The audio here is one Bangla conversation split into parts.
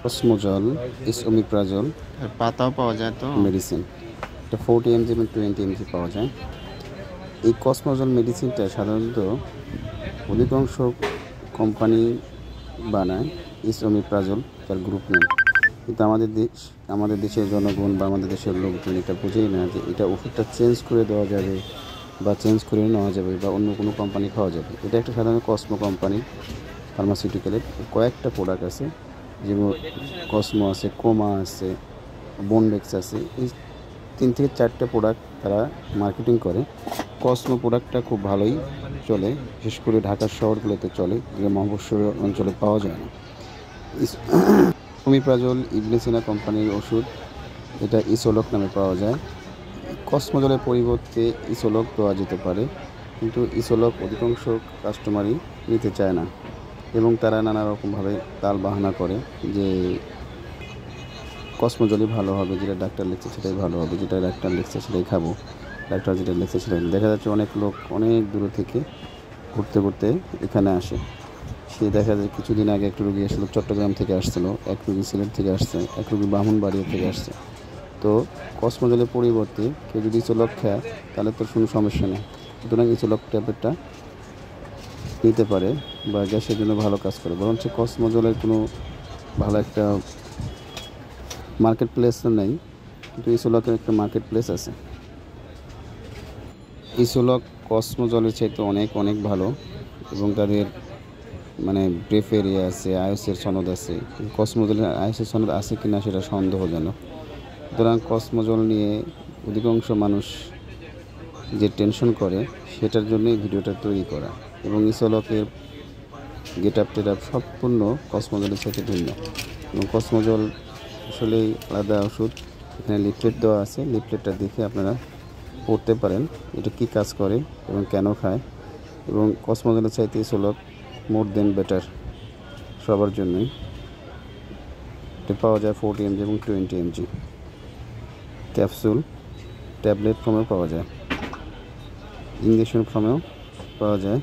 কসমোজল, এসোমিপ্রাজল আর পাতাও পাওয়া যায় তো? মেডিসিন। এটা 40 mg এবং 20 mg পাওয়া যায়। এই কসমোজল মেডিসিনটা সাধারণত অধিকাংশ কোম্পানি বানায় এসোমিপ্রাজল তার গ্রুপ নেম, কিন্তু আমাদের দেশের জনগণ বা আমাদের দেশের লোকজন এটা বুঝেই না যে এটা ওষুধটা চেঞ্জ করে দেওয়া যাবে বা চেঞ্জ করে নেওয়া যাবে বা অন্য কোনো কোম্পানি খাওয়া যাবে। এটা একটা সাধারণত কসমো কোম্পানি ফার্মাসিউটিক্যালের কয়েকটা প্রোডাক্ট আছে, যেমন কসমো আছে, কোমা আছে, বনডেক্স আছে। এই 3 থেকে 4টে প্রোডাক্ট তারা মার্কেটিং করে। কসমো প্রোডাক্টটা খুব ভালোই চলে, বিশেষ করে ঢাকার শহরগুলোতে চলে, যে মফস্বল অঞ্চলে পাওয়া যায় না। ওমিপ্রাজল ইবনে সিনা কোম্পানির ওষুধ, এটা ইসোলক নামে পাওয়া যায়। কসমোজলের পরিবর্তে ইসোলক দেওয়া যেতে পারে, কিন্তু ইসোলক অধিকাংশ কাস্টমারই নিতে চায় না এবং তারা নানা রকমভাবে তাল বাহানা করে যে কসমোজলই ভালো হবে, যেটা ডাক্তার লিখছে সেটাই ভালো হবে, যেটা ডাক্তার লিখছে সেটাই খাবো, ডাক্তার যেটা লিখছে সেটাই। দেখা যাচ্ছে অনেক লোক অনেক দূর থেকে ঘুরতে ঘুরতে এখানে আসে। সে দেখা যায় কিছুদিন আগে একটা রুগী আসলো, চট্টগ্রাম থেকে আসছিল, এক রুগী সিলেট থেকে আসছে, এক রুগী ব্রাহ্মণবাড়িয়া থেকে আসছে। তো কসমোজলের পরিবর্তে কেউ যদি ইসোলক খায় তাহলে তোর কোনো সমস্যা নেই, সুতরাং ইসোলক ট্যাবলেটটা নিতে পারে বা গ্যাসের জন্য ভালো কাজ করে। বরঞ্চ কসমোজলের কোনো ভালো একটা মার্কেট প্লেস নেই, কিন্তু ইসোলকের একটা মার্কেট প্লেস আছে। ইসোলক কসমোজলের চাইতে অনেক অনেক ভালো এবং তাদের মানে ব্রেফের আছে, আইএসের সনদ আছে। কসমোজলের আইএসের সনদ আছে কি না সেটা সন্দেহজনক। সুতরাং কসমোজল নিয়ে অধিকাংশ মানুষ যে টেনশন করে সেটার জন্যই ভিডিওটা তৈরি করা। এবং ইসোলকের গেট আপ টেট আপ সম্পূর্ণ কসমোজলের সাথে ভিন্ন, এবং কসমোজল আসলেই আলাদা ওষুধ। এখানে লিফলেট দেওয়া আছে, লিফলেটটা দেখে আপনারা পড়তে পারেন এটা কি কাজ করে এবং কেন খায়। এবং কসমোজলের চাইতে ইসোলক মোর দেন বেটার সবার জন্যই। এটা পাওয়া যায় 40 mg এবং 20 mg ক্যাপসুল, ট্যাবলেট ফর্মেও পাওয়া যায়, ইঞ্জেকশন ফর্মেও পাওয়া যায়।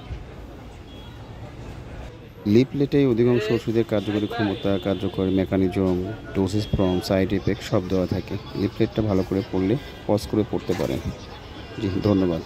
লিফলেটেই অধিকাংশ ওষুধের কার্যকরী ক্ষমতা, কার্যকরী mechanism, dosage form, side effect সব দেওয়া থাকে। লিফলেটটা ভালো করে পড়লে পজ করে পড়তে পারেন। জি, ধন্যবাদ।